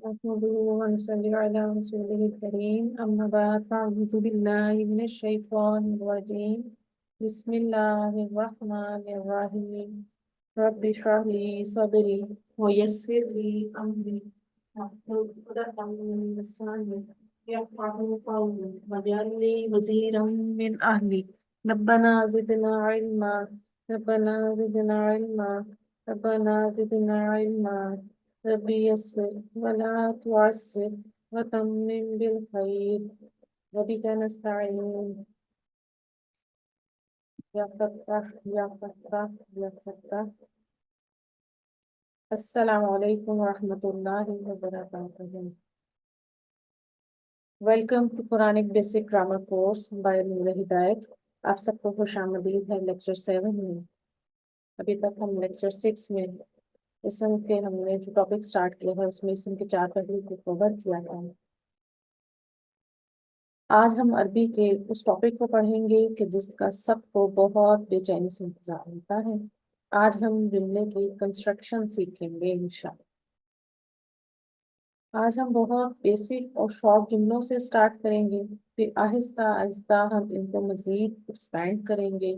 نحمده ونصلي على رسوله الكريم أما بعد فأعوذ بالله من الشيطان الرجيم بسم الله الرحمن الرحيم رب اشرح لي صدري ويسر لي أمري واحلل عقدة من لساني يفقهوا قولي واجعل لي وزيرا من أهلي ربنا زدنا علما ربنا زدنا علما ربنا زدنا علما ربي يسر ولا تعسر وتمم بالخير وبك نستعين يا فتاح يا فتاح يا فتاح السلام علیکم ورحمۃ اللہ وبرکاتہ. Welcome to Quranic basic grammar course by Noor Hidayat. آپ سب کو خوش آمدید ہے لیکچر 7 میں. ابھی تک ہم لیکچر 6 میں اسم کے ہم نے جو ٹاپک سٹارٹ کیا ہے اس میں اسم کے 4 پہلو کو کور کیا ہے. آج ہم عربی کے اس ٹاپک کو پڑھیں گے کہ جس کا سب کو بہت بے چینی سے انتظار ہوتا ہے. آج ہم جملے کی کنسٹرکشن سیکھیں گے انشاءاللہ. آج ہم بہت بیسک اور شارٹ جملوں سے سٹارٹ کریں گے، پھر آہستہ آہستہ ہم ان کو مزید ایکسپینڈ کریں گے،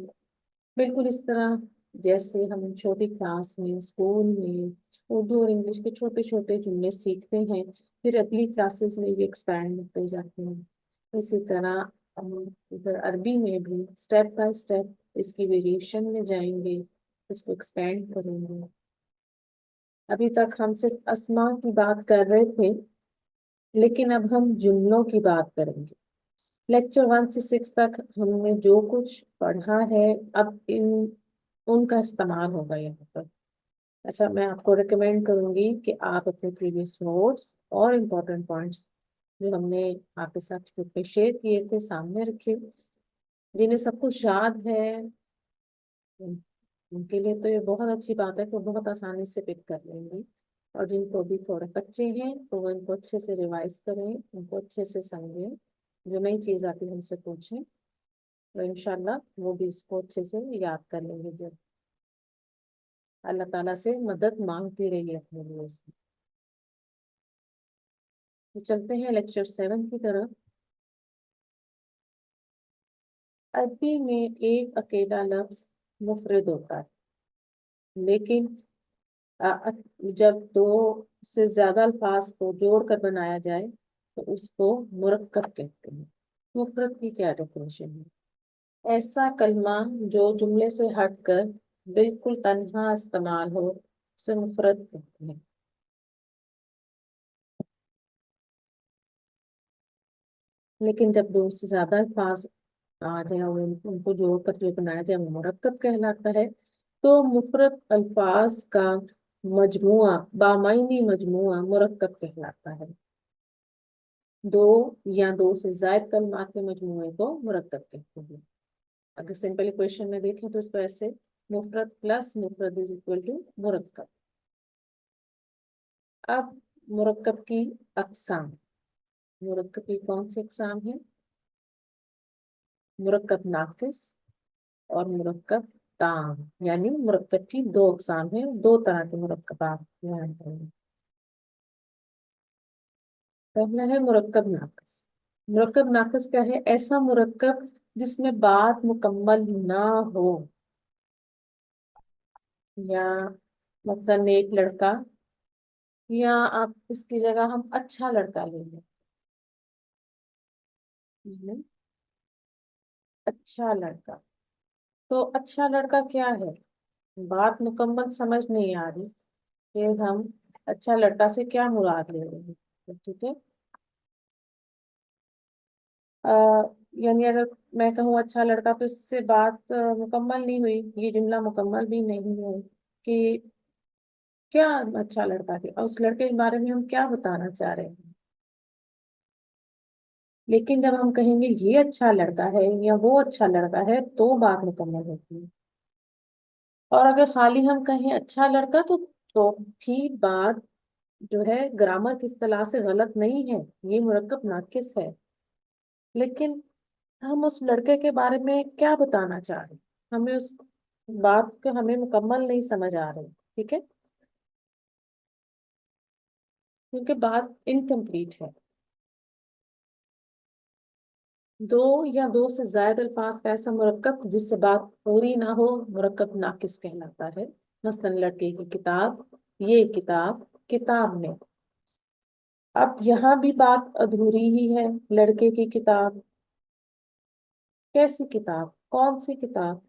بالکل اس طرح جیسے ہم چھوٹی کلاس میں اسکول میں اردو اور انگلش کے چھوٹے چھوٹے جملے سیکھتے ہیں، پھر اگلی کلاسز میں یہ ایکسپینڈ ہوتے جاتے ہیں. اسی طرح ہم ادھر عربی میں بھی اسٹیپ بائی اسٹیپ اس کی ویریشن میں جائیں گے، اس کو ایکسپینڈ کریں گے. ابھی تک ہم صرف اسما کی بات کر رہے تھے، لیکن اب ہم جملوں کی بات کریں گے. لیکچر 1 سے 6 تک ہم نے جو کچھ پڑھا ہے اب ان کا استعمال ہوگا یہاں پر. اچھا، میں آپ کو ریکمینڈ کروں گی کہ آپ اپنے پریویس نوٹس اور امپورٹنٹ پوائنٹس جو ہم نے آپ کے ساتھ گروپ پہ شیئر کیے تھے سامنے رکھے. جنہیں سب کچھ یاد ہے ان کے لیے تو یہ بہت اچھی بات ہے کہ وہ بہت آسانی سے پک کر لیں گے، اور جن کو بھی تھوڑے بچے ہیں تو وہ ان کو اچھے سے ریوائز کریں، ان کو اچھے سے سمجھیں، جو نئی چیز آتی ہے ہم سے پوچھیں، تو انشاءاللہ وہ بھی اس کو اچھے سے یاد کر لیں گے. جب اللہ تعالیٰ سے مدد مانگتی رہیے اپنے لیے اس میں. تو چلتے ہیں لیکچر 7 کی طرف. عربی میں ایک اکیلا لفظ مفرد ہوتا ہے، لیکن جب 2 سے زیادہ الفاظ کو جوڑ کر بنایا جائے تو اس کو مرکب کہتے ہیں. مفرد کی کیا ڈیفینیشن ہے؟ ایسا کلمہ جو جملے سے ہٹ کر بالکل تنہا استعمال ہو اسے مفرد کہتے ہیں. لیکن جب 2 سے زیادہ الفاظ آ جائیں اور ان کو جوڑ کر جو بنایا جائے وہ مرکب کہلاتا ہے. تو مفرد الفاظ کا مجموعہ، بامعنی مجموعہ مرکب کہلاتا ہے. 2 یا 2 سے زائد کلمات کے مجموعے کو مرکب کہتے ہیں. اگر سمپل ایکویشن میں دیکھیں تو اس کو ایسے مفرد پلس مفرد از اکول ٹو مرکب. اب مرکب کی اقسام. مرکب کی کون سی اقسام ہیں؟ مرکب ناقص اور مرکب تام، یعنی مرکب کی 2 اقسام ہیں، 2 طرح کے مرکبات یہاں ہیں. پہلا ہے مرکب ناقص. مرکب ناقص کیا ہے؟ ایسا مرکب جس میں بات مکمل نہ ہو، یا مثلاً ایک لڑکا، یا آپ اس کی جگہ ہم اچھا لڑکا لے لیں. اچھا لڑکا، تو اچھا لڑکا کیا ہے؟ بات مکمل سمجھ نہیں آ رہی کہ ہم اچھا لڑکا سے کیا مراد لے رہے ہیں. ٹھیک ہے، یعنی اگر میں کہوں اچھا لڑکا تو اس سے بات مکمل نہیں ہوئی، یہ جملہ مکمل بھی نہیں ہے کہ کیا اچھا لڑکا ہے اور اس لڑکے کے بارے میں ہم کیا بتانا چاہ رہے ہیں. لیکن جب ہم کہیں گے یہ اچھا لڑکا ہے یا وہ اچھا لڑکا ہے تو بات مکمل ہوتی ہے. اور اگر خالی ہم کہیں اچھا لڑکا تو بھی بات جو ہے گرامر کی اصطلاح سے غلط نہیں ہے، یہ مرکب ناقص ہے. لیکن ہم اس لڑکے کے بارے میں کیا بتانا چاہ رہے ہیں، ہمیں اس بات کو ہمیں مکمل نہیں سمجھ آ رہی. ٹھیک ہے، क्योंकि बात इनकम्प्लीट है। दो या दो से ज्यादा अल्फाज का ऐसा मुरक्कब जिससे बात पूरी ना हो मुरक्कब नाकिस कहलाता है। मसलन लड़के की किताब, ये किताब, किताब में। अब यहाँ भी बात अधूरी ही है। लड़के की किताब, कैसी किताब, कौन सी किताब,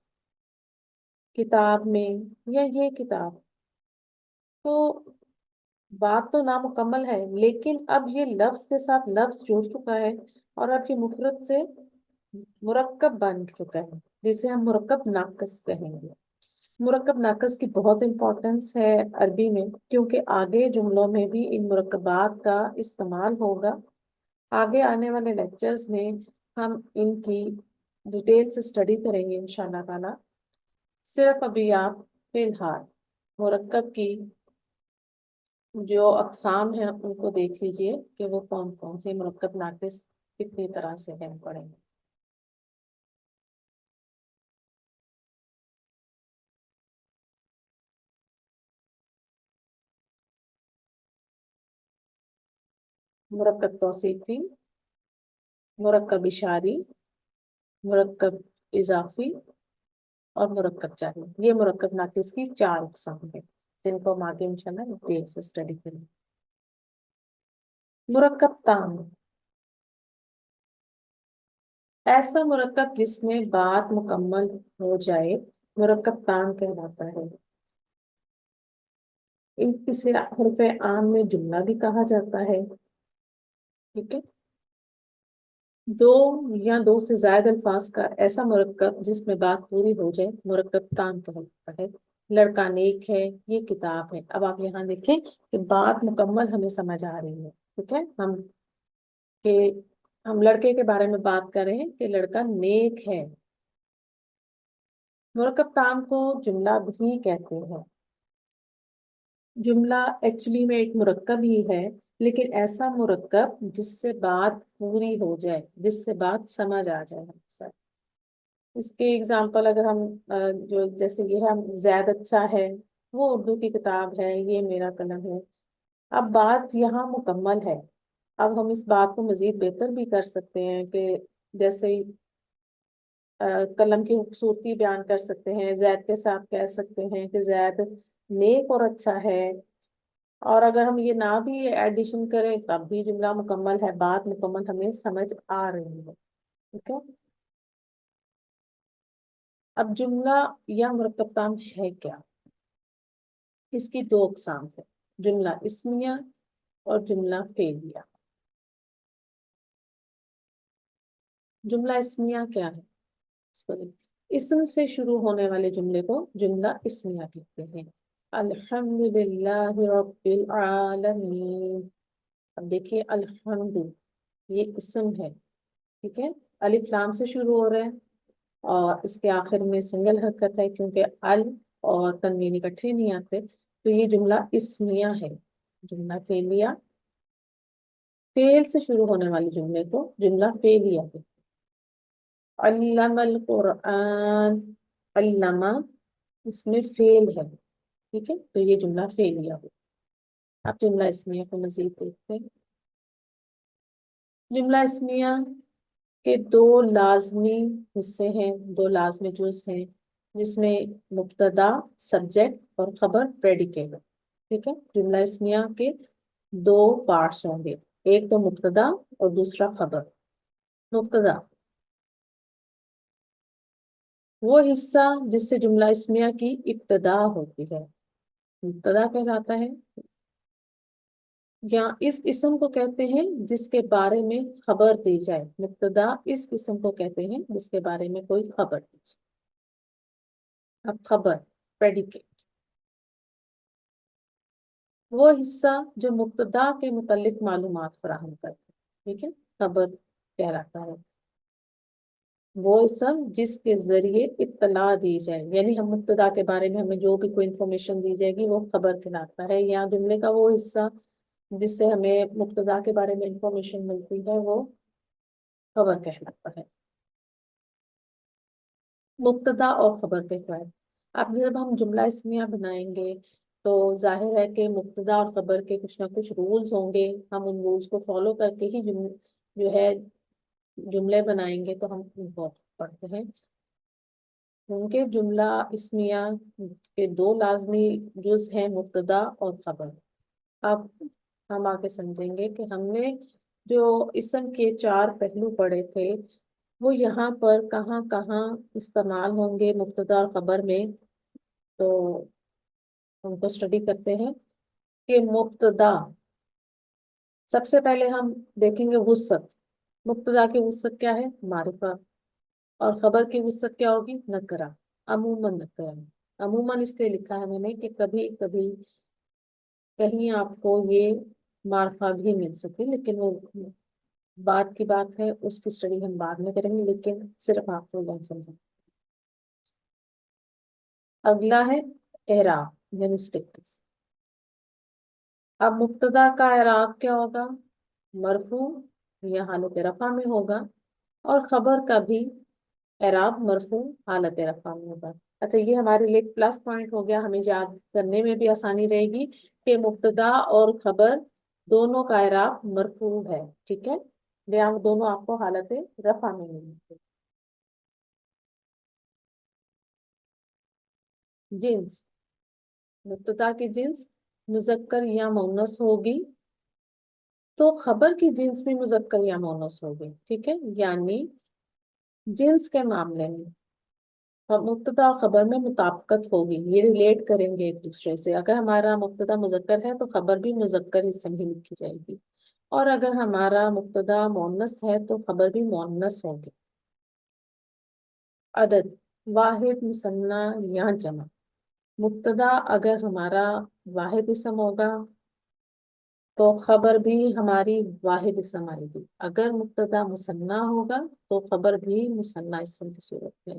किताब में या ये किताब। तो बात तो नामुकम्मल है, लेकिन अब ये लफ्ज के साथ लफ्ज जुड़ चुका है और अब ये मुफरत से मुरक्कब बन चुका है, जिसे हम मुरक्कब नाकस कहेंगे। मुरक्कब नाकस की बहुत इंपॉर्टेंस है अरबी में, क्योंकि आगे जुमलों में भी इन मुरक्कबात का इस्तेमाल होगा। आगे आने वाले लेक्चर्स में हम इनकी डिटेल से स्टडी करेंगे इंशाल्लाह ताला। सिर्फ अभी आप फिलहाल मुरक्कब की जो अकसाम है उनको देख लीजिए कि वो कौन कौन से मुरक्कब नाकिस कितनी तरह से हैं, पढ़ेंगे। मुरक्कब तौसीफी, मुरक्कब इशारी, मुरक्कब इजाफी और मुरक्कब जारी। ये मुरक्कब नाकिस की चार अकसाम है, जिनको हम आगे इंशाल्लाह डिटेल से स्टडी करेंगे। मुरक्कब ताम, ऐसा मुरक्कब जिसमें बात मुकम्मल हो जाए मुरक्कब ताम कहलाता है। इसे हरफ आम में जुमला भी कहा जाता है। ठीक है। दो या दो से ज्यादा अल्फाज का ऐसा मुरक्कब जिसमें बात पूरी हो जाए मुरक्कब ताम कहलाता है। लड़का नेक है, ये किताब है। अब आप यहाँ देखें कि बात मुकम्मल हमें समझ आ रही है। ठीक है। कि हम लड़के के बारे में बात कर रहे हैं कि लड़का नेक है। मुरक्कब ताम को जुमला भी कहते हैं। जुमला एक्चुअली में एक मुरक्कब ही है, लेकिन ऐसा मुरक्कब जिससे बात पूरी हो जाए, जिससे बात समझ आ जाए हमसे। इसके एग्जाम्पल अगर हम जो जैसे ये हम जैद अच्छा है, वो उर्दू की किताब है, ये मेरा कलम है। अब बात यहाँ मुकम्मल है। अब हम इस बात को मजीद बेहतर भी कर सकते हैं कि जैसे कलम की खूबसूरती बयान कर सकते हैं, जैद के साथ कह सकते हैं कि जैद नेक और अच्छा है। और अगर हम ये ना भी एडिशन करें तब भी जुमला मुकम्मल है, बात मुकम्मल हमें समझ आ रही है। ठीक है। अब जुमला या मुरक्कब ताम है क्या? इसकी दो अकसाम है, जुमला इस्मिया और जुमला फेलिया। जुमला इस्मिया क्या है? इसको देखिए। इस्म से शुरू होने वाले जुमले को जुमला इस्मिया कहते हैं। अल्हम्दुलिल्लाहि रब्बिल आलमीन। अब देखिए अल्हम्दु, ये इस्म है। ठीक है। अलिफ लाम से शुरू हो रहा है और इसके आखिर में सिंगल हरकत है, क्योंकि अल और तनवीन इकट्ठे नहीं आते, तो ये जुमला इस्मिया है। जुमला फेलिया, फेल से शुरू होने वाले जुमले को जुमला फेलिया है। अल्लमल कुरआन, अल्लमा इसमें फेल है। ठीक है, तो ये जुमला फेलिया हो। अब जुमला इस्मिया को मजीद देखते हैं। जुमला इस्मिया के दो लाजमी हिस्से हैं, दो लाजमी जुज हैं, जिसमें मुब्तदा सब्जेक्ट और खबर प्रेडिकेट। ठीक है। जुमला इस्मिया के दो पार्ट्स होंगे, एक तो मुब्तदा और दूसरा खबर। मुब्तदा वो हिस्सा जिससे जुमला इस्मिया की इब्तदा होती है, मुब्तदा कहलाता है। या इस इस्म को कहते हैं जिसके बारे में खबर दी जाए। मुब्तदा इस इस्म को कहते हैं जिसके बारे में कोई खबर दी जाए। अब खबर प्रेडिकेट वो हिस्सा जो मुब्तदा के मुतल्लिक मालूमात फराहम करता है। ठीक है। खबर कहलाता है वो इस्म जिसके जरिए इत्तला दी जाए, यानी हम मुब्तदा के बारे में हमें जो भी कोई इंफॉर्मेशन दी जाएगी वो खबर कहलाता है। या जुमले का वो हिस्सा जिससे हमें मुब्तदा के बारे में इंफॉर्मेशन मिलती है वो खबर कहलाता है। मुब्तदा और खबर के बाद अब जब हम जुमला इस्मिया बनाएंगे تو ظاہر ہے کہ مبتدا اور خبر کے کچھ نہ کچھ رولز ہوں گے، ہم ان رولز کو فالو کر کے ہی جو ہے جملے بنائیں گے، تو ہم ان کو پڑھتے ہیں۔ کیونکہ جملہ اسمیہ کے دو لازمی جز ہیں، مبتدا اور خبر۔ اب ہم آگے سمجھیں گے کہ ہم نے جو اسم کے 4 پہلو پڑھے تھے وہ یہاں پر کہاں کہاں استعمال ہوں گے مبتدا اور خبر میں، تو ہم کو اسٹڈی کرتے ہیں کہ مبتدا سب سے پہلے ہم دیکھیں گے وسعت۔ مبتدا کی وسعت کیا ہے؟ معرفہ۔ اور خبر کی وسعت کیا ہوگی؟ نکرہ، عموماً نکرہ۔ عموماً اس لیے لکھا ہے میں نے کہ کبھی کبھی کہیں آپ کو یہ معرفہ بھی مل سکے، لیکن وہ بات کی بات ہے، اس کی اسٹڈی ہم بعد میں کریں گے، لیکن صرف آپ کو یہ سمجھیں۔ اگلا ہے اعراب یعنی اسٹیٹس۔ اب مبتدا کا اعراب کیا ہوگا؟ مرفوع یا حالت رفع میں ہوگا، اور خبر کا بھی اعراب مرفوع حالت رفع میں ہوگا۔ اچھا، یہ ہمارے لیے پلس پوائنٹ ہو گیا، ہمیں یاد کرنے میں بھی آسانی رہے گی کہ مبتدا اور خبر دونوں کا اعراب مرفوع ہے، ٹھیک ہے؟ یہ دونوں آپ کو حالت رفع میں ملیں گے۔ جنس، مبتدا کی جنس مذکر یا مؤنث ہوگی تو خبر کی جنس بھی مذکر یا مؤنث ہوگی، ٹھیک ہے؟ یعنی جنس کے معاملے میں مبتدا اور خبر میں مطابقت ہوگی، یہ ریلیٹ کریں گے ایک دوسرے سے۔ اگر ہمارا مبتدا مذکر ہے تو خبر بھی مذکر اسم ہی لکھی جائے گی، اور اگر ہمارا مبتدا مؤنث ہے تو خبر بھی مؤنث ہوگی۔ عدد، واحد، مثنیٰ یا جمع۔ مبتدا اگر ہمارا واحد اسم ہوگا تو خبر بھی ہماری واحد اسم آئے گی، اگر مبتدا مثنیٰ ہوگا تو خبر بھی مثنیٰ اسم کی صورت میں،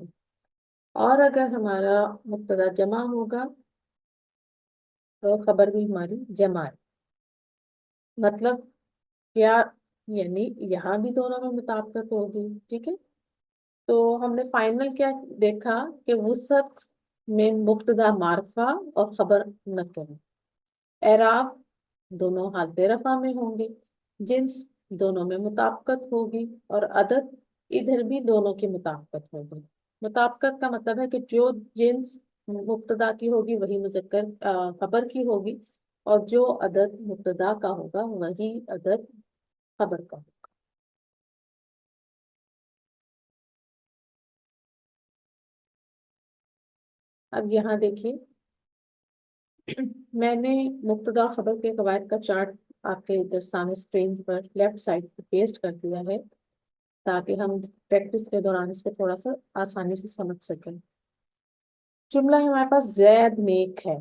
اور اگر ہمارا مبتدا جمع ہوگا تو خبر بھی ہماری جمع ہے۔ مطلب کیا؟ یعنی یہاں بھی دونوں میں مطابقت ہوگی، ٹھیک ہے؟ تو ہم نے فائنل کیا دیکھا کہ وسعت میں مبتدا معرفہ اور خبر نکرہ، اعراب دونوں حالت رفع میں ہوں گے، جنس دونوں میں مطابقت ہوگی، اور عدد ادھر بھی دونوں کی مطابقت ہوگی۔ مطابقت کا مطلب ہے کہ جو جنس مبتدا کی ہوگی وہی مذکر خبر کی ہوگی، اور جو عدد مبتدا کا ہوگا وہی عدد خبر کا ہوگا۔ اب یہاں دیکھیے، میں نے مبتدا خبر کے قواعد کا چارٹ آپ کے ادھر سامنے اسکرین پر لیفٹ سائڈ پہ پیسٹ کر دیا ہے، تاکہ ہم پریکٹس کے دوران اس کو تھوڑا سا آسانی سے سمجھ سکیں۔ جملہ ہمارے پاس زید نیک ہے۔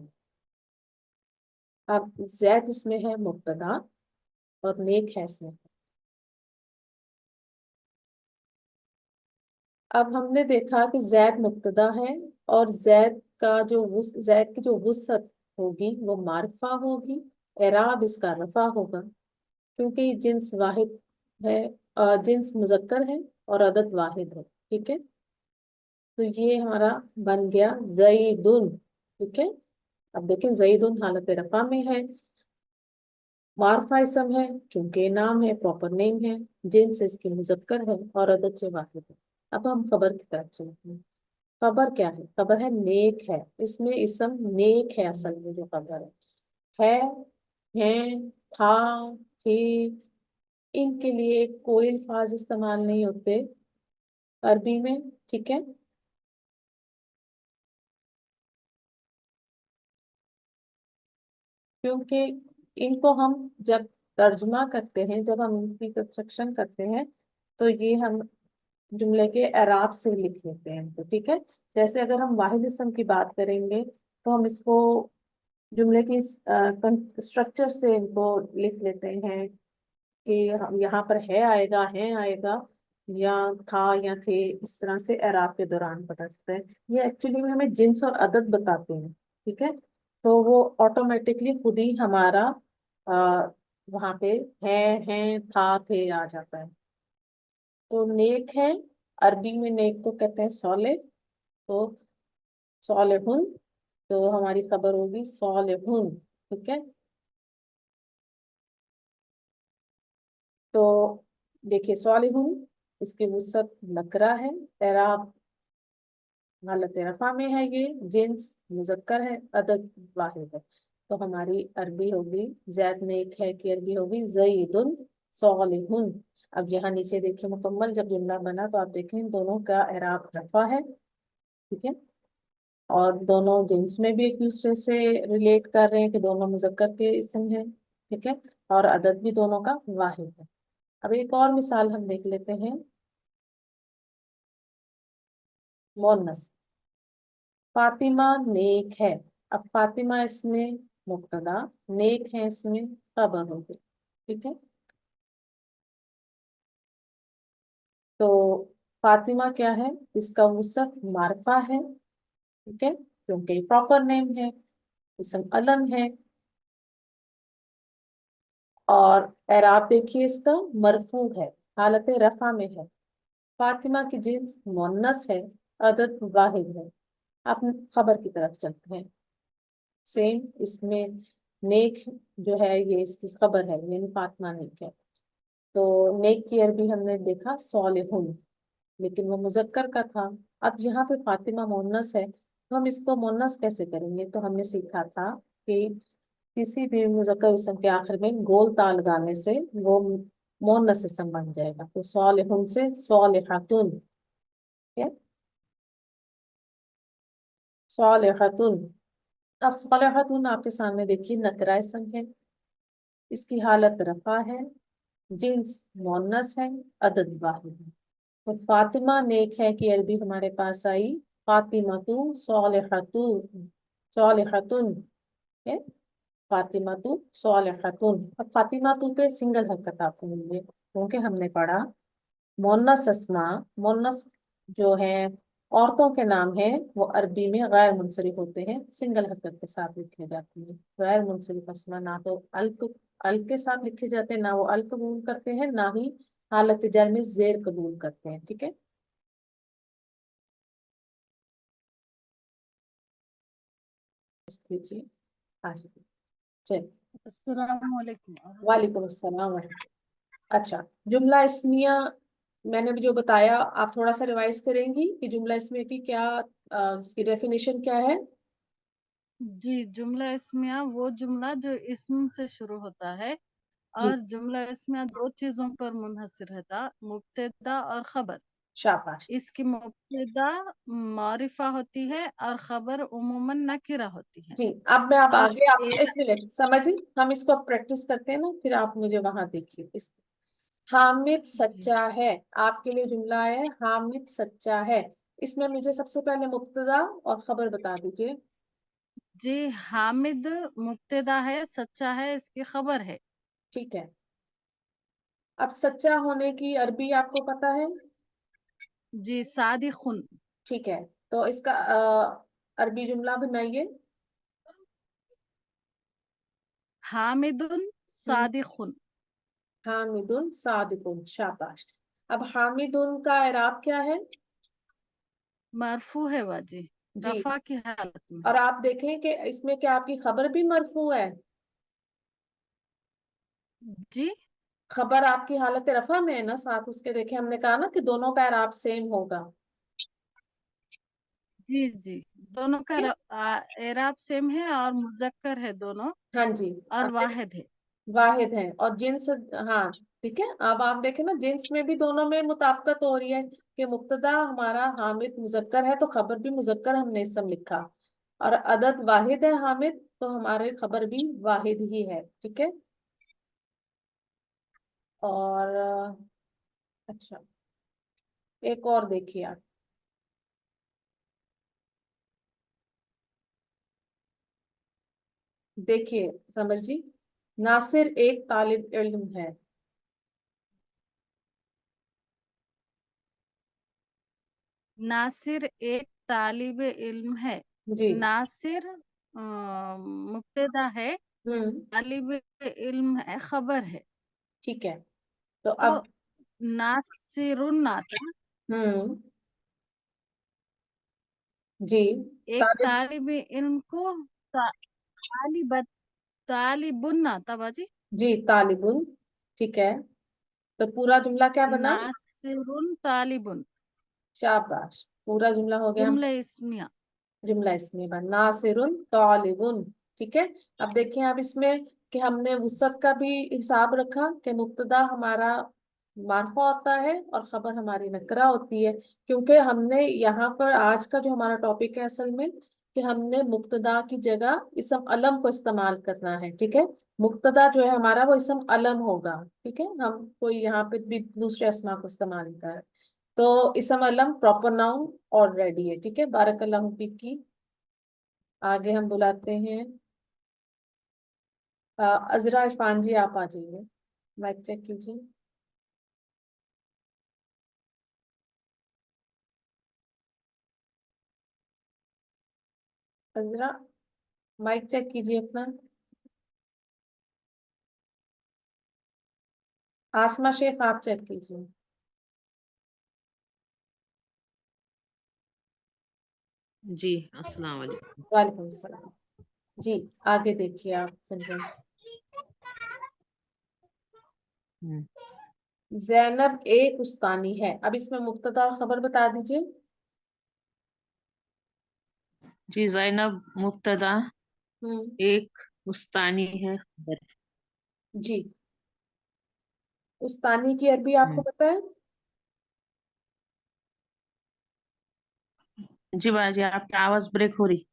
اب زید اس میں ہے مبتدا اور نیک ہے اس میں۔ اب ہم نے دیکھا کہ زید مبتدا ہے، اور زید کی جو وسعت ہوگی وہ معرفہ ہوگی، اعراب اس کا رفع ہوگا، کیونکہ یہ جنس واحد ہے، جنس مذکر ہے اور عدد واحد ہے، ٹھیک ہے؟ تو یہ ہمارا بن گیا زیدن، ٹھیک ہے؟ اب دیکھیں زیدن حالت رفع میں ہے، معرفہ اسم ہے کیونکہ نام ہے، پراپر نیم ہے، جنس اس کی مذکر ہے اور عدد سے واحد ہے۔ اب ہم خبر کی طرف چلتے ہیں۔ خبر کیا ہے؟ خبر ہے نیک ہے، اس میں اسم نیک ہے، اصل میں جو خبر ہے، ہیں، تھا، تھی، ان کے لیے کوئی الفاظ استعمال نہیں ہوتے عربی میں، ٹھیک ہے؟ کیونکہ ان کو ہم جب ترجمہ کرتے ہیں، جب ہم ان کی کنسٹرکشن کرتے ہیں تو یہ ہم جملے کے اعراب سے لکھ لیتے ہیں، تو ٹھیک ہے؟ جیسے اگر ہم واحد اسم کی بات کریں گے تو ہم اس کو جملے کی اسٹرکچر سے وہ لکھ لیتے ہیں کہ یہاں پر ہے آئے گا، ہے آئے گا، یا تھا یا تھے، اس طرح سے اعراب کے دوران بتا سکتے ہیں۔ یہ ایکچولی میں ہمیں جنس اور عدد بتاتے ہیں، ٹھیک ہے؟ تو وہ آٹومیٹکلی خود ہی ہمارا وہاں پہ ہے، ہیں، تھا، تھے آ جاتا ہے۔ تو نیک ہے، عربی میں نیک کو کہتے ہیں صالح، تو صالحن تو हमारी खबर होगी सालिहुन, ठीक है। तो देखिए सालिहुन, इसकी वुसअत नकरा है, एराब हालत रफा में है, ये जिन्स मुजक्कर है, अदद वाहिद है। तो हमारी अरबी होगी, जैद नेक है की अरबी होगी ज़ैदुन सालिहुन। अब यहाँ नीचे देखिए मुकम्मल जब जुमला बना तो आप देखें दोनों का एराब रफा है, ठीक है। और दोनों जिन्स में भी एक दूसरे से रिलेट कर रहे हैं कि दोनों मुजक्कर के इसम है, ठीक है। और अदद भी दोनों का वाहिद है। अब एक और मिसाल हम देख लेते हैं, मोनस, फातिमा नेक है। अब फातिमा इसमें मुब्तदा, नेक है इसमें खबर होगी, ठीक है। तो फातिमा क्या है, इसका वसफ मारफा है, ठीक है, क्योंकि प्रॉपर नेम है, इसम अलम है। और एराब देखिए इसका मरफू है, हालत रफा में है। फातिमा की जिन्स मुन्नस है, अदद वाहिद है। आप खबर की तरफ चलते हैं, सेम इसमें नेक जो है ये इसकी खबर है, यानी फातिमा नेक है। तो नेक की अरबी हमने देखा सालिहुन, लेकिन वो मुजक्कर का था। अब यहाँ पे फातिमा मुन्नस है, तो हम इसको मुन्नस कैसे करेंगे। तो हमने सीखा था कि किसी भी मुजक्कर इसम के आखिर में गोल ता लगाने से वो मुन्नस इसम बन जाएगा। तो सालिहुन से सालिहतुन, ठीक है, सालिहतुन। अब सालिहतुन आपके सामने देखिए नकरा इसम है, इसकी हालत रफा है, जिन्स मुन्नस है, अदद वाहिद है। तो फातिमा नेक है की अरबी हमारे पास आई फातिमतु सालिहतु, सालिहतुन है, फातिमतु सालिहतुन। अब फातिमतु पे सिंगल हरकत आपको मिल गई, क्योंकि हमने पढ़ा मोन्नस अस्मा, मोन्नस जो है औरतों के नाम है, वो अरबी में गैर मुंसरिफ होते हैं, सिंगल हरकत के साथ लिखे जाते हैं। गैर मुंसरिफ अस्मा ना तो अल्फ के साथ लिखे जाते हैं, ना वो अल कबूल करते हैं, ना ही हालत जर में जेर कबूल करते हैं, ठीक है। कीजिए, आ जाइए, चलिए। अस्सलाम वालेकुम। वालेकुम अस्सलाम। अच्छा, जुमला इस्मिया मैंने भी जो बताया, आप थोड़ा सा रिवाइज करेंगी कि जुमला इस्मिया की क्या उसकी डेफिनेशन क्या है। जी, जुमला इस्मिया वो जुमला जो इस्म से शुरू होता है, जी, और जुमला इस्मिया दो चीजों पर मुनहसर रहता, मुब्तदा और खबर। शाबाश। इसकी मुब्तदा मारिफा होती है और खबर उमूमन नकिरा होती है। जी, अब मैं अब और आगे आपसे एक मिनट समझिए, हम इसको अब प्रैक्टिस करते हैं ना, फिर आप मुझे वहां देखिए इस। हामिद जी सच्चा है, आपके लिए जुमला है हामिद सच्चा है। इसमें मुझे सबसे पहले मुब्तदा और खबर बता दीजिए। जी, हामिद मुब्तदा है, सच्चा है इसकी खबर है। ठीक है, अब सच्चा होने की अरबी आपको पता है। जी, सादिखुन। ठीक है, तो इसका अरबी जुमला बनाइए। हामिदुन हम्म, सादिखुन। हामिदुन सादिकुन, शाबाश। अब हामिदुन का एराब क्या है। मरफू है वाजी, जी, रफा की हालत में और है। आप देखें कि इसमें क्या आपकी खबर भी मरफू है। जी खबर आपकी हालत रफा में है ना, साथ उसके देखें हमने कहा ना कि दोनों का एराब सेम होगा। जी जी, दोनों का ठीक है? एराब सेम है और मुजक्कर है दोनों, हाँ जी, और अब वाहिद है। वाहिद है और जिन्स। हाँ, ठीक है, अब आप देखें ना जिन्स में भी दोनों में मुताबिकत हो रही है कि मुब्तदा हमारा हामिद मुजक्कर है तो खबर भी मुजक्कर हमने इसम लिखा, और अदद वाहिद है हामिद तो हमारे खबर भी वाहिद ही है, ठीक है। और अच्छा, एक और देखिए आप, देखिए समझ जी, नासिर एक तालिब इल्म है। नासिर एक तालिब इल्म है। जी। नासिर मुब्तदा है, हम्म। तालिब इल्म है, खबर है। ठीक है, तो तो अब नासिरुन आता, हम्म जी एक तालिब, तालिब इल्म को तालिबत तालिबुन ताबाजी जी तालिबुन, ठीक है। तो पूरा जुमला क्या बना? नासिरुन तालिबुन। शाबाश, पूरा जुमला हो गया। जुमला इस्मिया। जुमला इसमें बना नासिरुन तालिबुन, ठीक है। अब देखिए आप इसमें कि हमने वसअत का भी हिसाब रखा कि मुब्तदा हमारा मार्फा होता है और खबर हमारी नकरा होती है, क्योंकि हमने यहाँ पर आज का जो हमारा टॉपिक है असल में कि हमने मुब्तदा की जगह इसम अलम को इस्तेमाल करना है, ठीक है। मुब्तदा जो है हमारा वो इसम अलम होगा, ठीक है। हम कोई यहाँ पे भी दूसरे अस्मा को इस्तेमाल नहीं कर रहे। तो इसम अलम प्रॉपर नाउन ऑलरेडी है, ठीक है। बारकल्लाहु फीक की। आगे हम बुलाते हैं अजरा इरफान जी, आप आ जाइए, माइक चेक कीजिए। अजरा, माइक चेक कीजिए अपना। आसमा शेख, आप चेक कीजिए। जी अस्सलाम वालेकुम। वालेकुम सलाम। जी आगे देखिए आप सेंटेंस। जैनब एक उस्तानी है। अब इसमें मुब्तदा और खबर बता दीजिए। जी ज़ैनब मुब्तदा, हम्म, एक उस्तानी है खबर। जी उस्तानी की अरबी आपको हम्म, पता है? जी बाजी आपकी आवाज ब्रेक हो रही।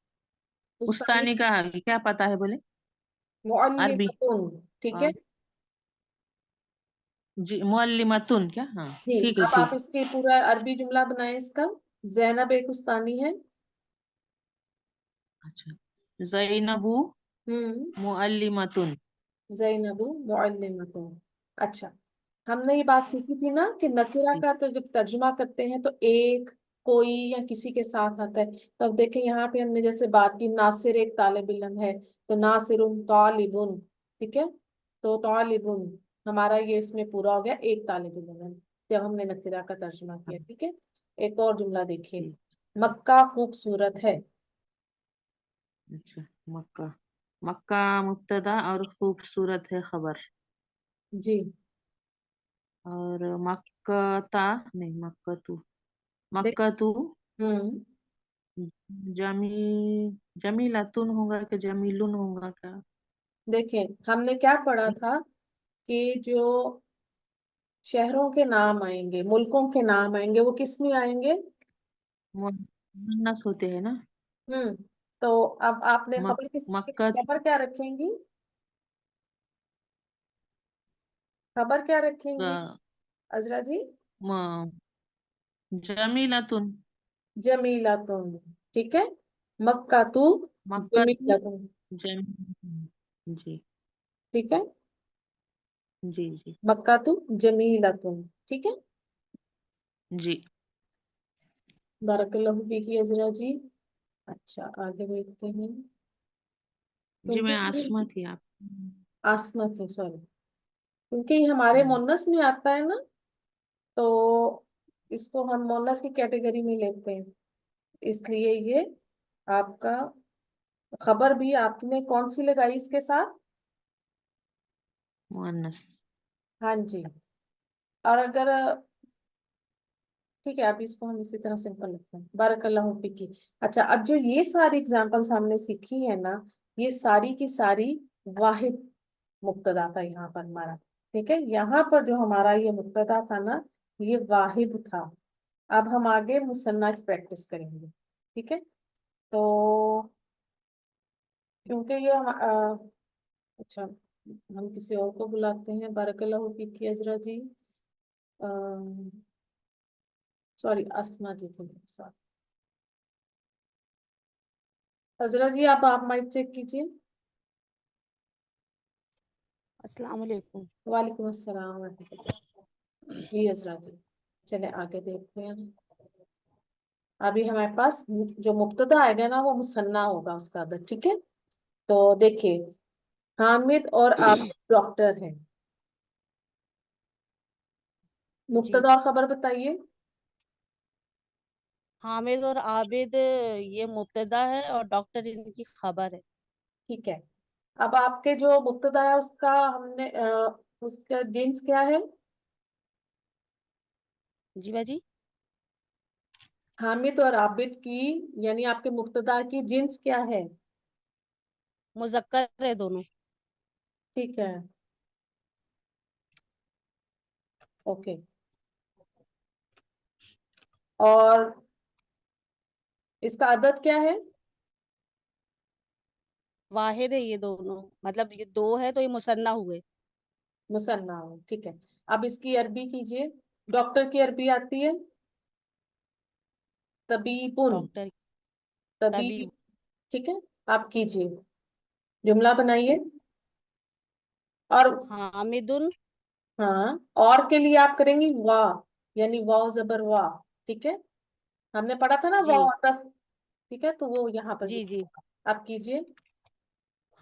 उस्तानी उस्तानी का क्या पता है बोले? अरबी। मुअल्लिमतुन, ठीक है। हाँ, जी मुअल्लिमतुन क्या? हाँ जी ठीक है अब आप ठीक। इसके पूरा अरबी जुमला बनाएं इसका। जैनब एक उस्तानी है। अच्छा, ज़ैनबु हम्म, मुअल्लिमतुन। ज़ैनबु मुअल्लिमतुन। अच्छा, हमने ये बात सीखी थी ना कि नकीरा जी का तो जब तर्जुमा करते हैं तो एक, कोई या किसी के साथ आता है। तो अब देखें यहाँ पे हमने जैसे बात की नासिर एक तालिब इल्म है, तो नासिरुन तालिबुन, ठीक है। तो तालिबुन हमारा ये इसमें पूरा हो गया, एक तालिब इल्म है जब हमने नकीरा का तर्जुमा हाँ, किया, ठीक है। एक और जुमला देखिए। जी। मक्का खूबसूरत है। अच्छा, मक्का। मक्का मुब्तदा और खूबसूरत है खबर। जी और मक्कता नहीं, मक्कतू। देख, मक्कतू हम्म, जमी जमीलतुन होगा कि जमीलुन होगा क्या? देखिए हमने क्या पढ़ा था कि जो शहरों के नाम आएंगे, मुल्कों के नाम आएंगे, वो किस में आएंगे? मुन्नस होते हैं ना। हम्म, तो अब आपने मक, खबर किस, मक्का खबर क्या रखेंगी? खबर क्या रखेंगी का- अजरा जी? म- जमीलतुन। जमीला तुम, ठीक है। मक्का तू मक्का जमीला तुम, जी ठीक है। जी जी मक्का तू जमीला तुम, ठीक है। जी बारकल्लाहु फीकी अजरा जी। अच्छा आगे देखते हैं। जी क्योंकि मैं आसमा थी आप। आसमत है, सॉरी, क्योंकि ये हमारे हम्म, मोनस में आता है ना, तो इसको हम मोनस की कैटेगरी में लेते हैं, इसलिए ये आपका खबर भी आपने कौन सी लगाई इसके साथ? मुअन्नस। हाँ जी। और अगर ठीक है, अभी इसको हम इसी तरह सिंपल लिखते हैं, बारकल्लाहु फीकी। अच्छा, अब जो ये सारी एग्जांपल्स हमने सीखी है ना, ये सारी की सारी वाहिद मुब्तदा था यहाँ पर हमारा, ठीक है। यहाँ पर जो हमारा ये मुब्तदा था ना, ये वाहिद था। अब हम आगे मुसन्ना की प्रैक्टिस करेंगे, ठीक है। तो क्योंकि ये अच्छा, हम किसी और को बुलाते हैं, बारकल्लाहु फीकी अजरा जी। सॉरी, अस्मा जी थे मेरे साथ। अजरा जी, आप माइक चेक कीजिए। अस्सलाम वालेकुम। वालेकुम अस्सलाम रहमतुल्लाह। जी अजरा जी, चले आगे देखते हैं। अभी हमारे पास जो मुब्तदा आएगा ना वो मुसन्ना होगा उसका अदद, ठीक है। तो देखिए, हामिद और आप डॉक्टर हैं। जी मुब्तदा और खबर बताइए। حامد اور عابد یہ مبتدا ہے اور ڈاکٹر ان کی خبر ہے. ٹھیک ہے. اب آپ کے جو مبتدا ہے اس کا ہم نے اس کا جنس کیا ہے؟ جی باجی. حامد اور عابد کی یعنی آپ کے مبتدا کی جنس کیا ہے؟ مذکر ہے دونوں. ٹھیک ہے. اوکے. اور اس کا عدد کیا ہے؟ واحد ہے یہ دونوں، مطلب یہ دو ہے تو یہ مثنیٰ ہوئے. مثنیٰ ہو. ٹھیک ہے. اب اس کی عربی کیجئے. ڈاکٹر کی عربی آتی ہے طبیبن. ڈاکٹر طبیب. طبیب. ٹھیک ہے. آپ کیجئے جملہ بنائیے. اور حامد. ہاں اور کے لیے آپ کریں گی وا یعنی واو زبر وا. ٹھیک ہے. ہم نے پڑھا تھا نا جی واو عطف. ٹھیک ہے تو وہ یہاں پر بھی جی جی. آپ کیجئے.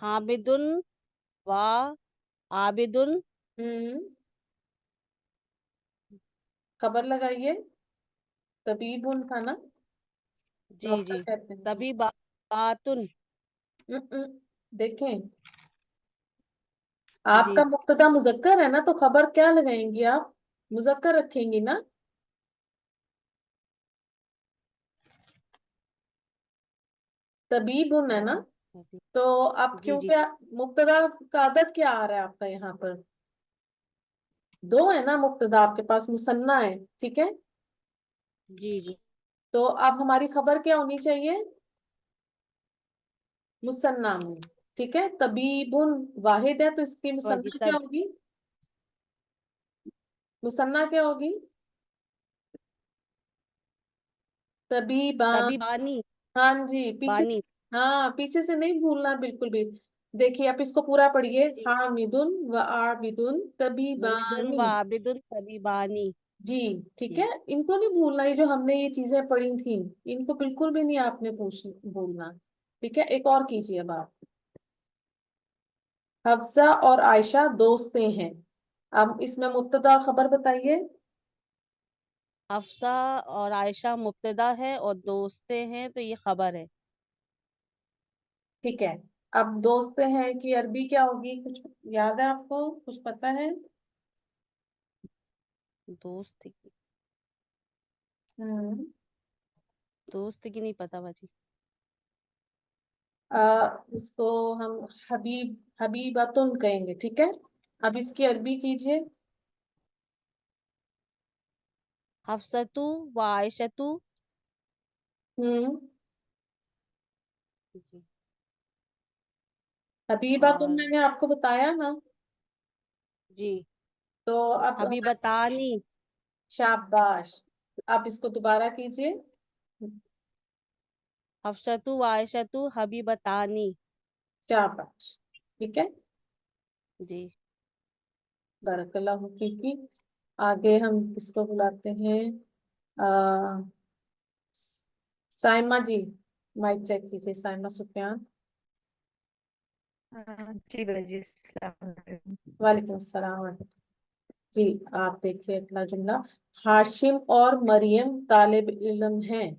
حامد و عابد. خبر لگائیے. طبیبن تھا نا. جی ڈاکٹر جی. کہتے ہیں. طبیباتن. دیکھیں آپ جی کا مبتدا مذکر ہے نا تو خبر کیا لگائیں گی آپ؟ مذکر رکھیں گی نا. طبیبن ہے نا. تو اب جی جی کیونکہ مبتدا کا عدد کیا آ رہا ہے آپ کا یہاں پر؟ دو ہے نا مبتدا آپ کے پاس مثنیٰ ہے. ٹھیک ہے. جی جی. تو اب ہماری خبر کیا ہونی چاہیے؟ مثنیٰ میں. ٹھیک ہے. طبیبن واحد ہے تو اس کی جی. مثنیٰ کیا ہوگی؟ مثنیٰ کیا ہوگی؟ طبیبان. طبیبانی. ہاں جی پیچھے. بانی. ہاں پیچھے سے نہیں بھولنا بالکل بھی. دیکھیے آپ اس کو پورا پڑھیے. جی. حامدن و عابدن حامد و طبیبانی. عابد طبیبانی. جی ٹھیک جی. ہے. ان کو نہیں بھولنا. یہ جو ہم نے یہ چیزیں پڑھی تھیں ان کو بالکل بھی نہیں آپ نے بھولنا. ٹھیک ہے. ایک اور کیجیے اب آپ. حفصہ اور عائشہ دوستیں ہیں. اب اس میں مبتدا اور خبر بتائیے. حفصہ اور عائشہ مبتدا ہے اور دوستے ہیں تو یہ خبر ہے. ٹھیک ہے. اب دوستیں ہیں کہ عربی کیا ہوگی؟ کچھ یاد ہے آپ کو؟ کچھ پتا ہے؟ دوست کی ہوں دوست کی نہیں پتا باجی. اس کو ہم حبیبتن کہیں گے. ٹھیک ہے. اب اس کی عربی کیجیے. حفصۃ و عائشۃ. ہوں جی. حبیبتن اور میں نے آپ کو بتایا نا. جی. تو اب حبیبتانی. شاباش. آپ اس کو دوبارہ کیجیے. حفصۃ و عائشۃ حبیبتانی. شاباش. ٹھیک ہے. جی. بارک اللہ فیکی. آگے ہم کس کو بلاتے ہیں؟ سائمہ جی مائک چیک کیجیے. سائمہ سفیان. جی باجی السلام علیکم. وعلیکم السلام ورحمۃ اللہ. جی آپ دیکھیے اگلا جملہ. ہاشم اور مریم طالب علم ہیں.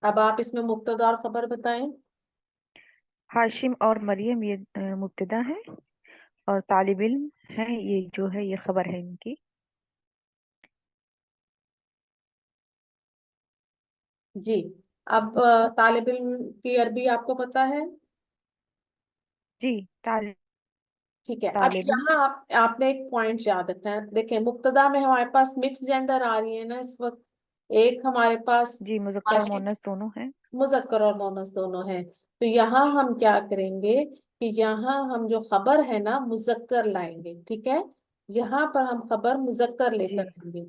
اب آپ اس میں مبتدا اور خبر بتائیں. ہاشم اور مریم یہ مبتدا ہے اور طالب علم ہے یہ جو ہے یہ خبر ہے ان کی. جی. اب طالب علم کی عربی آپ کو پتا ہے؟ جی طالب ٹھیک ہے. اب علم. یہاں آپ نے ایک پوائنٹ یاد رکھنا ہے. دیکھیں مبتدا میں ہمارے پاس مکس جینڈر آ رہی ہے نا اس وقت. ایک ہمارے پاس جی مذکر اور مؤنث دونوں ہیں. مذکر اور مؤنث دونوں ہیں. تو یہاں ہم کیا کریں گے کہ یہاں ہم جو خبر ہے نا مذکر لائیں گے. ٹھیک ہے. یہاں پر ہم خبر مذکر لے جی کر آئیں گے.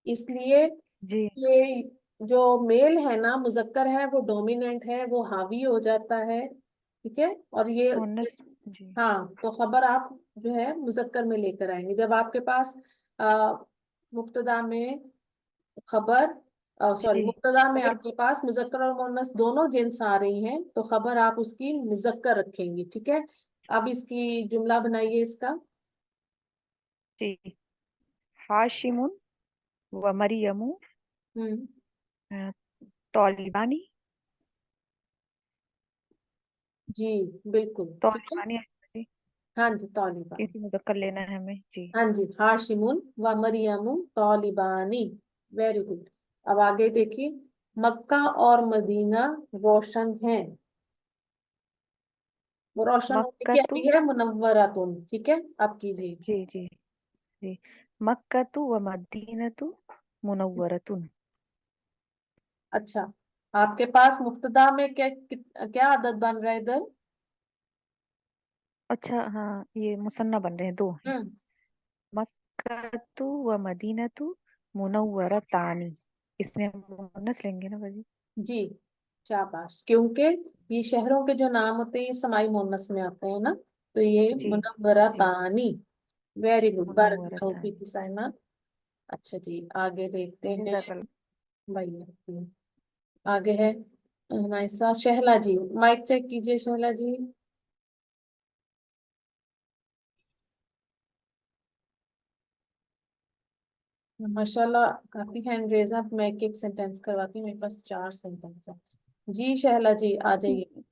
اس لیے جی یہ جو میل ہے نا مذکر ہے وہ ڈومیننٹ ہے وہ حاوی ہو جاتا ہے. ٹھیک ہے. اور یہ مؤنث. جی ہاں تو خبر آپ جو ہے مذکر میں لے کر آئیں گے. جب آپ کے پاس مبتدا میں خبر سوری جی مبتدا میں خبر. آپ کے پاس مذکر اور مؤنث دونوں جنس آ رہی ہیں تو خبر آپ اس کی مذکر رکھیں گی. ٹھیک ہے. اب اس کی جملہ بنائیے اس کا. جی. ہاشم و مریم ہوں तालिबानी जी बिल्कुल, ठीक है। तालिबानी है जी, हाँ जी, तालिबानी। इसी मुज़क्कर लेना है हमें जी। हाँ जी, हाशिमुन व मरियमुन तालिबानी। Very good. अब आगे देखिए, मक्का और मदीना रोशन हैं। वो रोशन होने की मक्कतु, अभी है मुनव्वरातुन, ठीक है। अब कीजिए। जी जी जी, मक्कतु व मदीनतु मुनव्वरतुन। अच्छा, आपके पास मुब्तदा में क्या आदत बन रहा है इधर? अच्छा हाँ, ये मुसन्ना बन रहे हैं, दो हैं। हम्म, मक्कतु व मदीनतु मुनव्वरतानी, इसमें हम मुन्नस लेंगे ना बाजी? जी शाबाश, क्योंकि ये शहरों के जो नाम होते हैं ये समाई मुन्नस में आते हैं ना, तो ये जी मुनव्वरा जी, तानी। वेरी गुड, बारक मुनव्वरतानी। की साइमा। अच्छा जी, आगे देखते हैं। जज़ाकल्लाह। भाई आगे है हमारे साथ शहला जी। माइक चेक कीजिए शहला जी। माशाल्लाह, काफी हैंड रेज है। मैं एक एक सेंटेंस करवाती हूँ, मेरे पास 4 सेंटेंस है। जी शहला जी, आ जाइए।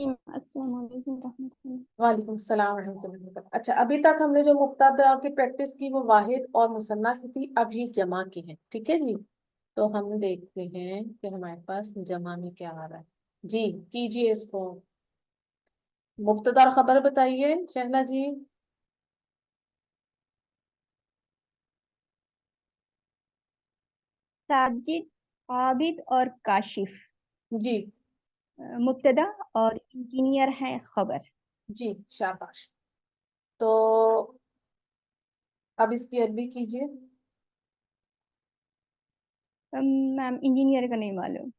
अस्सलाम वालेकुम रहमतुल्लाह। वालेकुम सलाम रहमतुल्लाहि व बरकातहू। अच्छा, अभी तक हमने जो मुब्तदा की प्रैक्टिस की वो वाहिद और मुसन्ना की थी, अब ये जमा की है, ठीक है जी। तो हम देखते हैं कि हमारे पास जमा में क्या आ रहा है। जी कीजिए इसको। मुब्तदा और खबर बताइए शहला जी। साजिद, आबिद और काशिफ जी मुब्तदा और इंजीनियर है खबर। जी शाबाश। तो अब इसकी अरबी कीजिए। मैम इंजीनियर का नहीं मालूम।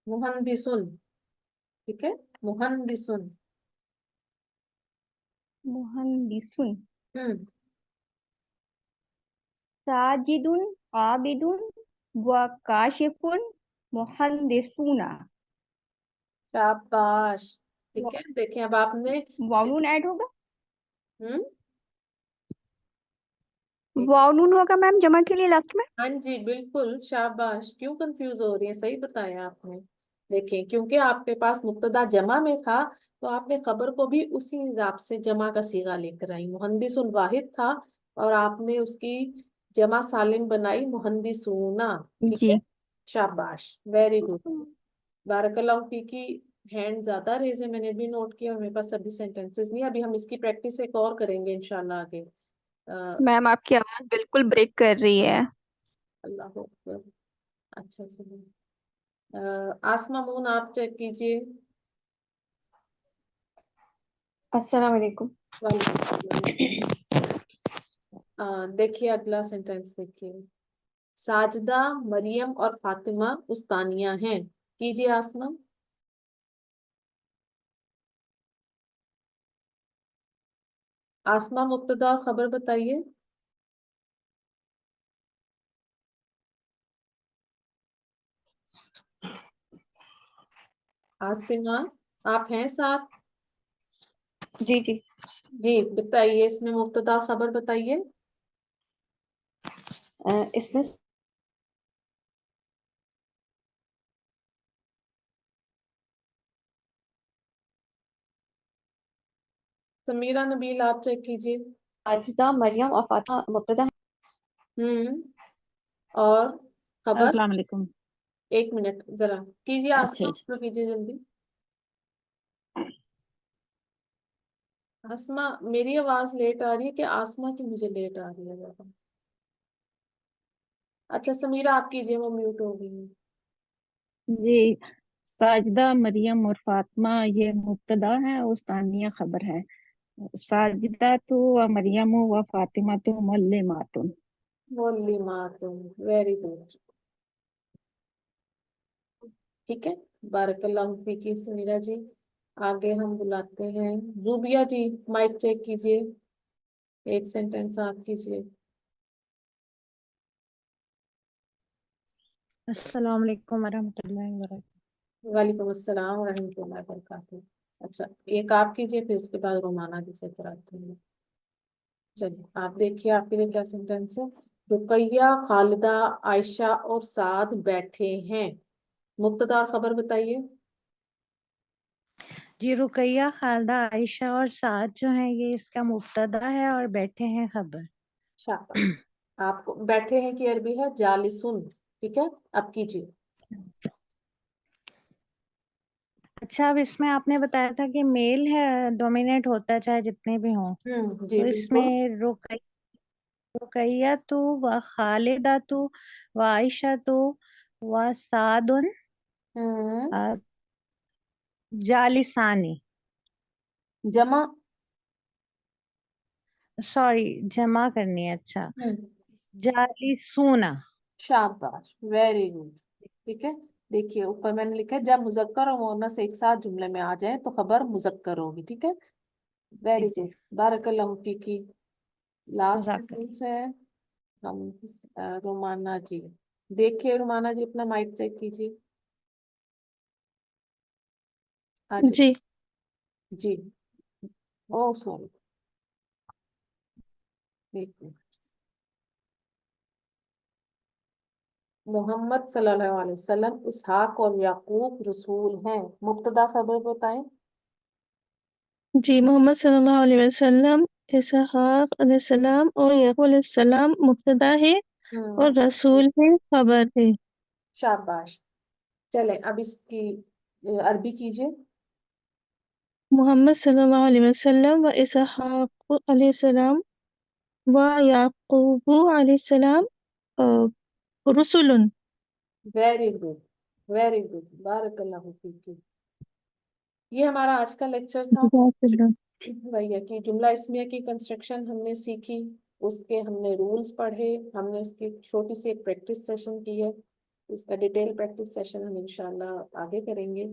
मुहंदिसुन, ठीक है, मुहंदिसुन। मुहंदिसुन, हम्म, साजिदुन, आबिदुन व काशिफुन मुहंदिसुना। शाबाश। ठीक है, देखिए अब आपने। वाउन ऐड होगा, हम्म, वाउन होगा मैम जमा के लिए लास्ट में। हाँ जी बिल्कुल, शाबाश। क्यों कंफ्यूज हो रही है, सही बताया आपने। देखिए, क्योंकि आपके पास मुब्तदा जमा में था, तो आपने खबर को भी उसी हिसाब से जमा का सीगा लेकर आई। मुहंदिसुन वाहिद था, और आपने उसकी जमा सालिम बनाई मुहंदिसूना, ठीक जी। है। शाबाश, वेरी गुड। बारकल्लाहु फीकी। हैंड ज्यादा रेज है, मैंने भी नोट किया, और मेरे पास सभी सेंटेंसेस नहीं। अभी हम इसकी प्रैक्टिस एक और करेंगे इंशाल्लाह आगे। मैम आपकी आवाज बिल्कुल ब्रेक कर रही है। अल्लाह अकबर। अच्छा सुनो। आसमा मून, आप चेक कीजिए। अस्सलाम वालेकुम। वालेकुम सलाम। देखिए अगला सेंटेंस देखिए। साजदा, मरियम और फातिमा उस्तानिया हैं। कीजिए आसमा। आसमा, मुब्तदा और खबर बताइए। आसिमा, आप हैं साथ? जी जी, जी बताइए, इसमें मुब्तदा और खबर बताइए। इसमें समीरा नबील, आप चेक कीजिए। साजिदा, मरियम और फातिमा मुब्तदा। हम्म, और खबर। अस्सलाम वालेकुम। एक मिनट जरा कीजिए अच्छा आसमा, अच्छा। तो कीजिए जल्दी। आसमा, मेरी आवाज लेट आ रही है कि आसमा की मुझे लेट आ रही है ज्यादा? अच्छा समीरा, आप कीजिए, वो म्यूट हो गई है। जी, साजिदा, मरियम और फातिमा ये मुब्तदा है और सानिया खबर है। साजिदा तो व मरियम व फातिमा तो मुअल्लिमातुन। मुअल्लिमातुन, वेरी गुड, ठीक है। बारकल्लाहु फीकी समीरा जी। आगे हम बुलाते हैं रूबिया जी। माइक चेक कीजिए, एक सेंटेंस आप कीजिए। अस्सलाम वालेकुम वरहमतुल्लाहि वबरकातुहू। वालेकुम अस्सलाम व रहमतुल्लाहि व बरकातहू। अच्छा, एक आप कीजिए, फिर इसके बाद रोमाना जी से कराते हैं। चलिए आप देखिए, आपके लिए क्या सेंटेंस है। रुकैया, खालिदा, आयशा और साद बैठे हैं। मुब्तदा और खबर बताइए। जी, रुकैया, खालदा, आयशा और साद जो है ये इसका मुब्तदा है और बैठे हैं खबर। शाबाश। आपको बैठे हैं की अरबी है जालिसुन। ठीक है, अब कीजिए। अच्छा, अब इसमें आपने बताया था कि मेल है डोमिनेट होता है चाहे जितने भी हों, जी तो बिल्कुल। इसमें रुकैया तो व खालिदा तो व आयशा तो व सादुन अ, जालिसानी, जमा। सॉरी जमा करनी है। अच्छा, जालिसूना। शाबाश, वेरी गुड। ठीक है, देखिए ऊपर मैंने लिखा है जब मुजक्कर और मुअन्नस एक साथ जुमले में आ जाए तो खबर मुजक्कर होगी। ठीक है, वेरी जी, गुड, बारकल्लाहु फीकी। लास्ट जज़ाक सेंटेंस है हम रोमाना जी। देखिए रोमाना जी, अपना माइक चेक कीजिए। आज जी। जी, ओ सॉरी, एक मिनट। मोहम्मद सल्लल्लाहु अलैहि वसल्लम, इसहाक और याकूब रसूल हैं। मुब्तदा खबर बताएं। जी, मोहम्मद सल्लल्लाहु अलैहि वसल्लम, इसहाक अलैहिस्सलाम और याकूब अलैहिस्सलाम मुब्तदा है और रसूल है खबर है। शाबाश। चलें अब इसकी अरबी कीजिए। मोहम्मद सल्लल्लाहु अलैहि वसल्लम व इसहाक अलैहिस्सलाम व याकूब अलैहिस्सलाम रुसुलुन। वेरी गुड, वेरी गुड, बारकल्लाहु फीकी। ये हमारा आज का लेक्चर था। वही है कि जुमला इस्मिया की कंस्ट्रक्शन हमने सीखी, उसके हमने रूल्स पढ़े, हमने उसकी छोटी सी एक प्रैक्टिस सेशन की है। इसका डिटेल प्रैक्टिस सेशन हम इंशाल्लाह आगे करेंगे।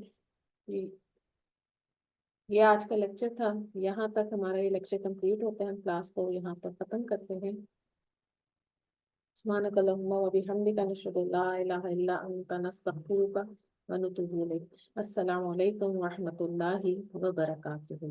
ये आज का लेक्चर था। यहाँ तक हमारा ये लेक्चर कंप्लीट होता है, हम क्लास को यहाँ पर खत्म करते हैं। सुब्हानक अल्लाहुम्मा व बिहम्दिका नशहदु ला इलाहा इल्ला अंता नस्तगफिरुका व नतूबु इलैक। अस्सलामु अलैकुम व रहमतुल्लाहि व बरकातुहू।